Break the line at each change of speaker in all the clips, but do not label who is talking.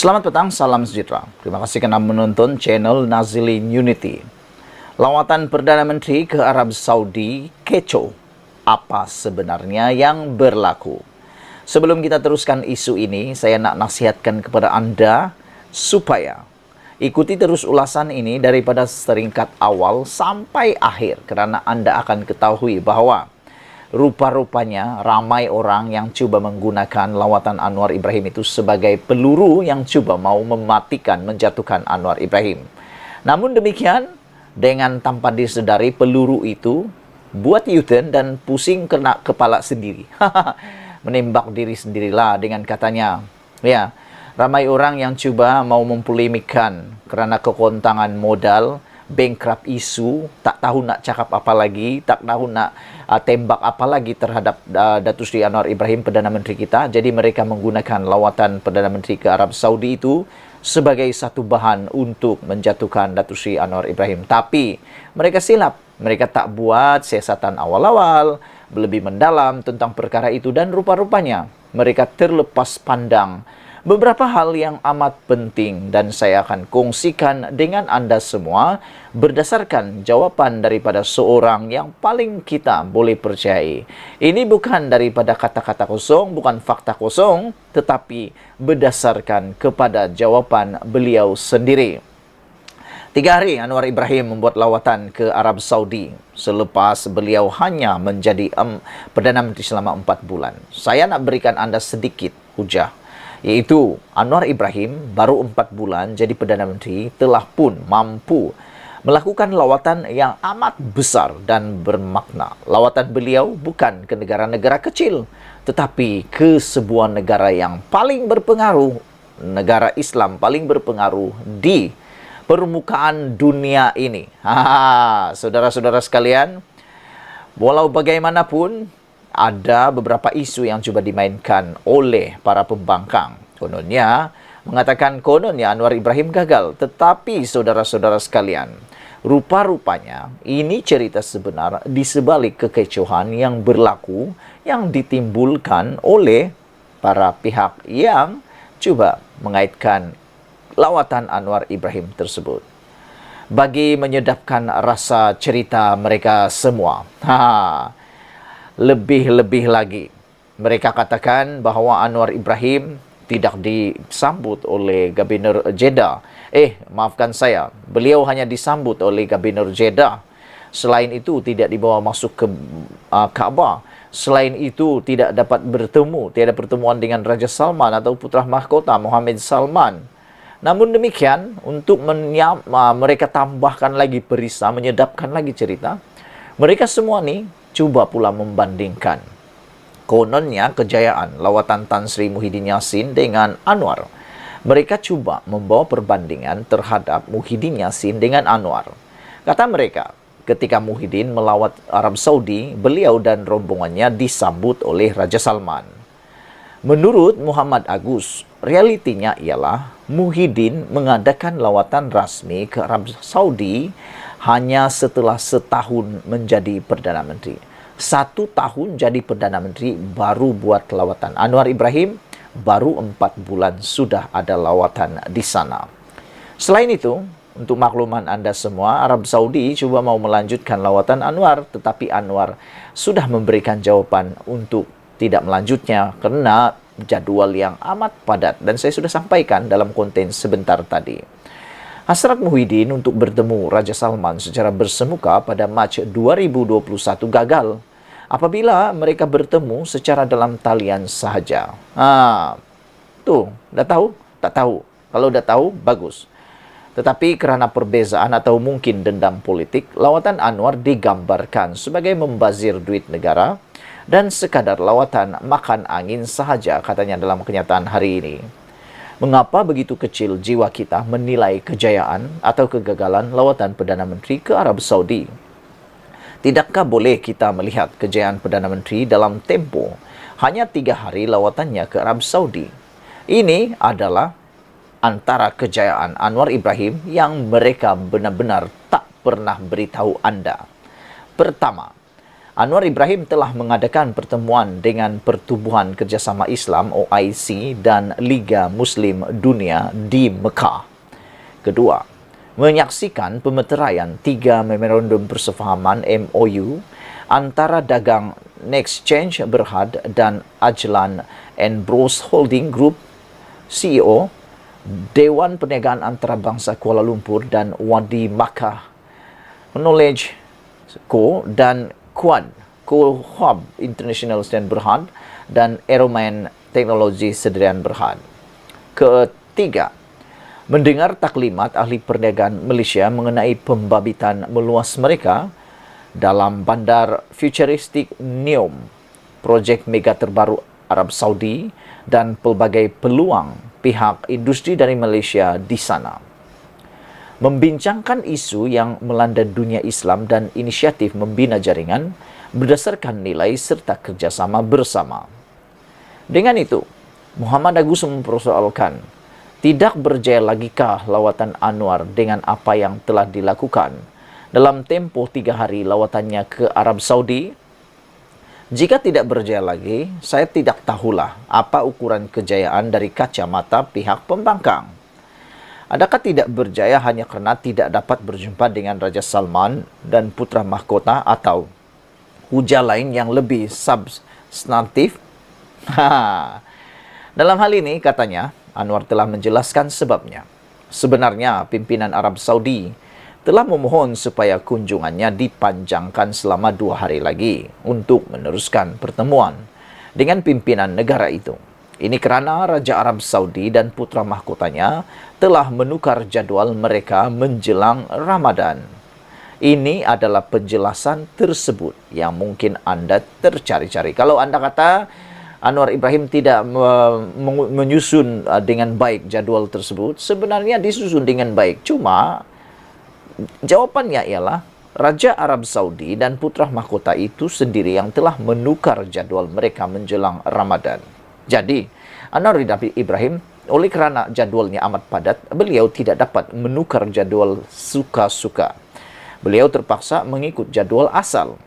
Selamat petang, salam sejahtera. Terima kasih karena menonton channel Nazilin Unity. Lawatan Perdana Menteri ke Arab Saudi kecoh. Apa sebenarnya yang berlaku? Sebelum kita teruskan isu ini, saya nak nasihatkan kepada Anda supaya ikuti terus ulasan ini daripada seringkat awal sampai akhir, karena Anda akan ketahui bahwa rupa-rupanya ramai orang yang coba menggunakan lawatan Anwar Ibrahim itu sebagai peluru yang coba mau mematikan, menjatuhkan Anwar Ibrahim. Namun demikian, dengan tanpa disedari peluru itu buat U-turn dan pusing kena kepala sendiri. Menembak diri sendirilah dengan katanya. Ya, ramai orang yang coba mau mempolemikkan kerana kekontangan modal, bankrupt isu, tak tahu nak cakap apa lagi, tak tahu nak tembak apa lagi terhadap Datuk Seri Anwar Ibrahim, Perdana Menteri kita. Jadi mereka menggunakan lawatan Perdana Menteri ke Arab Saudi itu sebagai satu bahan untuk menjatuhkan Datuk Seri Anwar Ibrahim. Tapi mereka silap. Mereka tak buat siasatan awal-awal, lebih mendalam tentang perkara itu, dan rupa-rupanya mereka terlepas pandang beberapa hal yang amat penting, dan saya akan kongsikan dengan Anda semua berdasarkan jawaban daripada seorang yang paling kita boleh percayai. Ini bukan daripada kata-kata kosong, bukan fakta kosong, tetapi berdasarkan kepada jawaban beliau sendiri. 3 hari Anwar Ibrahim membuat lawatan ke Arab Saudi selepas beliau hanya menjadi Perdana Menteri selama 4 bulan. Saya nak berikan Anda sedikit hujah, iaitu Anwar Ibrahim baru 4 bulan jadi Perdana Menteri telah pun mampu melakukan lawatan yang amat besar dan bermakna. Lawatan beliau bukan ke negara-negara kecil, tetapi ke sebuah negara yang paling berpengaruh, negara Islam paling berpengaruh di permukaan dunia ini. Saudara-saudara sekalian, walau bagaimanapun, ada beberapa isu yang coba dimainkan oleh para pembangkang. Kononnya mengatakan Anwar Ibrahim gagal. Tetapi saudara-saudara sekalian, rupa-rupanya ini cerita sebenar di sebalik kekecohan yang berlaku, yang ditimbulkan oleh para pihak yang coba mengaitkan lawatan Anwar Ibrahim tersebut. Bagi menyedapkan rasa cerita mereka semua, lebih-lebih lagi, mereka katakan bahawa Anwar Ibrahim tidak disambut oleh Gubernur Jeddah. Maafkan saya, beliau hanya disambut oleh Gubernur Jeddah. Selain itu, tidak dibawa masuk ke Kaabah. Selain itu, tidak dapat bertemu, tiada pertemuan dengan Raja Salman atau putra mahkota Mohammed Salman. Namun demikian, untuk mereka tambahkan lagi perisa, menyedapkan lagi cerita, mereka semua ni cuba pula membandingkan kononnya kejayaan lawatan Tan Sri Muhyiddin Yassin dengan Anwar. Mereka cuba membawa perbandingan terhadap Muhyiddin Yassin dengan Anwar. Kata mereka, ketika Muhyiddin melawat Arab Saudi, beliau dan rombongannya disambut oleh Raja Salman. Menurut Muhammad Agus, realitinya ialah Muhyiddin mengadakan lawatan rasmi ke Arab Saudi hanya setelah setahun menjadi Perdana Menteri. 1 tahun jadi Perdana Menteri baru buat lawatan. Anwar Ibrahim baru 4 bulan sudah ada lawatan di sana. Selain itu, untuk makluman Anda semua, Arab Saudi cuba mau melanjutkan lawatan Anwar, tetapi Anwar sudah memberikan jawapan untuk tidak melanjutnya karena jadwal yang amat padat, dan saya sudah sampaikan dalam konten sebentar tadi. Hasrat Muhyiddin untuk bertemu Raja Salman secara bersemuka pada Mac 2021 gagal apabila mereka bertemu secara dalam talian sahaja. Tuh, dah tahu? Tak tahu. Kalau dah tahu, bagus. Tetapi kerana perbezaan atau mungkin dendam politik, lawatan Anwar digambarkan sebagai membazir duit negara dan sekadar lawatan makan angin sahaja, katanya dalam kenyataan hari ini. Mengapa begitu kecil jiwa kita menilai kejayaan atau kegagalan lawatan Perdana Menteri ke Arab Saudi? Tidakkah boleh kita melihat kejayaan Perdana Menteri dalam tempoh hanya 3 hari lawatannya ke Arab Saudi? Ini adalah antara kejayaan Anwar Ibrahim yang mereka benar-benar tak pernah beritahu Anda. Pertama, Anwar Ibrahim telah mengadakan pertemuan dengan Pertubuhan Kerjasama Islam OIC dan Liga Muslim Dunia di Mekah. Kedua, menyaksikan pemeteraian 3 memorandum persefahaman MOU antara dagang Nextchange Berhad dan Ajlan and Bros Holding Group CEO, Dewan Perniagaan Antarabangsa Kuala Lumpur dan Wadi Makkah Knowledge Co dan Quad Co-Hub International Stand Berhad dan Aeroman Teknologi Sedrian Berhad. Ketiga, mendengar taklimat ahli perniagaan Malaysia mengenai pembabitan meluas mereka dalam bandar futuristik NEOM, projek mega terbaru Arab Saudi dan pelbagai peluang pihak industri dari Malaysia di sana. Membincangkan isu yang melanda dunia Islam dan inisiatif membina jaringan berdasarkan nilai serta kerjasama bersama. Dengan itu, Muhammad Agus mempersoalkan, tidak berjaya lagikah lawatan Anwar dengan apa yang telah dilakukan dalam tempoh 3 hari lawatannya ke Arab Saudi? Jika tidak berjaya lagi, saya tidak tahulah apa ukuran kejayaan dari kacamata pihak pembangkang. Adakah tidak berjaya hanya kerana tidak dapat berjumpa dengan Raja Salman dan putra mahkota atau hujah lain yang lebih substantif? Dalam hal ini, katanya, Anwar telah menjelaskan sebabnya. Sebenarnya, pimpinan Arab Saudi telah memohon supaya kunjungannya dipanjangkan selama 2 hari lagi untuk meneruskan pertemuan dengan pimpinan negara itu. Ini kerana Raja Arab Saudi dan putra mahkotanya telah menukar jadual mereka menjelang Ramadan. Ini adalah penjelasan tersebut yang mungkin anda tercari-cari. Kalau anda kata Anwar Ibrahim tidak menyusun dengan baik jadual tersebut, sebenarnya disusun dengan baik. Cuma jawapannya ialah Raja Arab Saudi dan putra mahkota itu sendiri yang telah menukar jadual mereka menjelang Ramadan. Jadi, Anwar Ibrahim, oleh kerana jadualnya amat padat, beliau tidak dapat menukar jadual suka-suka. Beliau terpaksa mengikut jadual asal.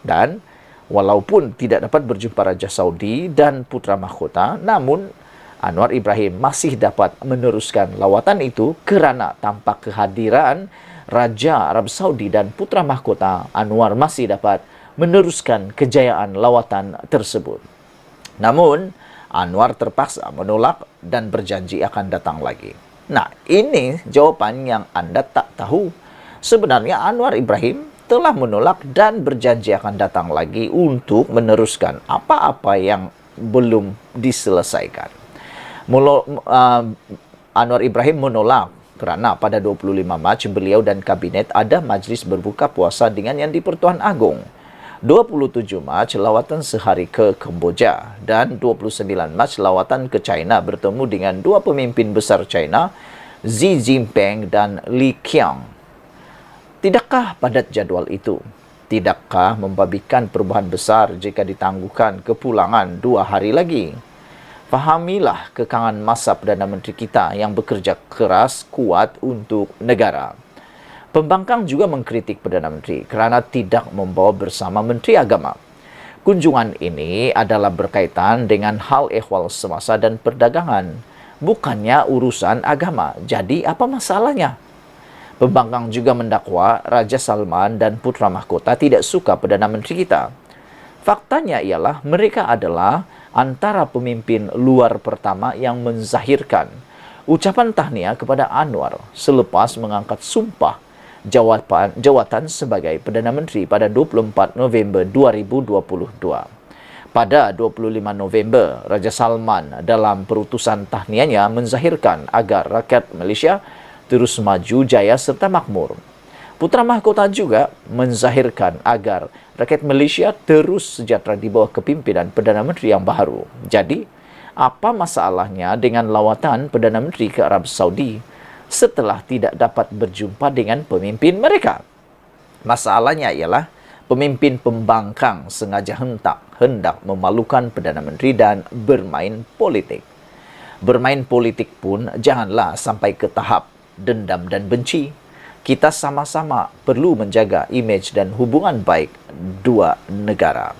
Dan, walaupun tidak dapat berjumpa Raja Saudi dan putra mahkota, namun Anwar Ibrahim masih dapat meneruskan lawatan itu kerana tanpa kehadiran Raja Arab Saudi dan putra mahkota, Anwar masih dapat meneruskan kejayaan lawatan tersebut. Namun, Anwar terpaksa menolak dan berjanji akan datang lagi. Nah, ini jawapan yang anda tak tahu. Sebenarnya Anwar Ibrahim telah menolak dan berjanji akan datang lagi untuk meneruskan apa-apa yang belum diselesaikan. Anwar Ibrahim menolak kerana pada 25 Mac beliau dan kabinet ada majlis berbuka puasa dengan Yang di-Pertuan Agong. 27 Mac lawatan sehari ke Kemboja dan 29 Mac lawatan ke China bertemu dengan 2 pemimpin besar China, Xi Jinping dan Li Qiang. Tidakkah padat jadual itu? Tidakkah membabikan perubahan besar jika ditangguhkan kepulangan 2 hari lagi? Fahamilah kekangan masa Perdana Menteri kita yang bekerja keras kuat untuk negara. Pembangkang juga mengkritik Perdana Menteri kerana tidak membawa bersama Menteri Agama. Kunjungan ini adalah berkaitan dengan hal ehwal semasa dan perdagangan, bukannya urusan agama. Jadi apa masalahnya? Pembangkang juga mendakwa Raja Salman dan putra mahkota tidak suka Perdana Menteri kita. Faktanya ialah mereka adalah antara pemimpin luar pertama yang menzahirkan ucapan tahniah kepada Anwar selepas mengangkat sumpah jawatan sebagai Perdana Menteri pada 24 November 2022. Pada 25 November, Raja Salman dalam perutusan tahniahnya menzahirkan agar rakyat Malaysia terus maju jaya serta makmur. Putra mahkota juga menzahirkan agar rakyat Malaysia terus sejahtera di bawah kepimpinan Perdana Menteri yang baru. Jadi, apa masalahnya dengan lawatan Perdana Menteri ke Arab Saudi setelah tidak dapat berjumpa dengan pemimpin mereka? Masalahnya ialah pemimpin pembangkang sengaja hendak memalukan Perdana Menteri dan bermain politik. Bermain politik pun janganlah sampai ke tahap dendam dan benci. kita sama-sama perlu menjaga imej dan hubungan baik dua negara.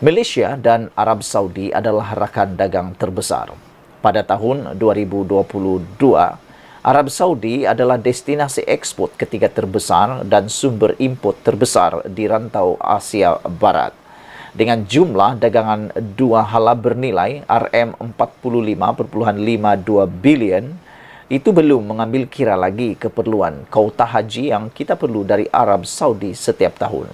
Malaysia dan Arab Saudi adalah rakan dagang terbesar. Pada tahun 2022, Arab Saudi adalah destinasi ekspor ketiga terbesar dan sumber import terbesar di rantau Asia Barat. Dengan jumlah dagangan dua hala bernilai RM45.52 bilion, itu belum mengambil kira lagi keperluan kuota haji yang kita perlu dari Arab Saudi setiap tahun.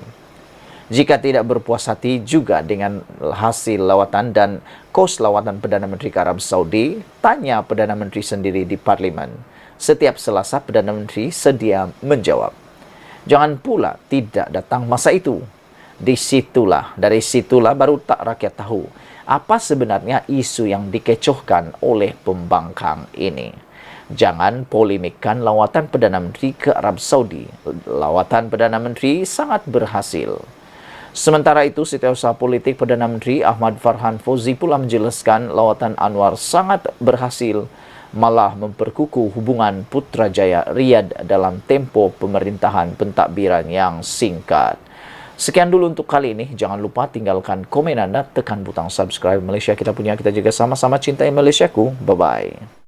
Jika tidak berpuas hati juga dengan hasil lawatan dan kos lawatan Perdana Menteri ke Arab Saudi, tanya Perdana Menteri sendiri di Parlimen. Setiap Selasa, Perdana Menteri sedia menjawab. Jangan pula tidak datang masa itu. Dari situlah baru tak rakyat tahu apa sebenarnya isu yang dikecohkan oleh pembangkang ini. Jangan polemikkan lawatan Perdana Menteri ke Arab Saudi. Lawatan Perdana Menteri sangat berhasil. Sementara itu, Setiausaha Politik Perdana Menteri Ahmad Farhan Fauzi pula menjelaskan lawatan Anwar sangat berhasil, malah memperkukuh hubungan Putrajaya Riyadh dalam tempoh pemerintahan pentadbiran yang singkat. Sekian dulu untuk kali ini. Jangan lupa tinggalkan komen anda, tekan butang subscribe. Malaysia kita punya, kita juga sama-sama cintai Malaysiaku. Bye-bye.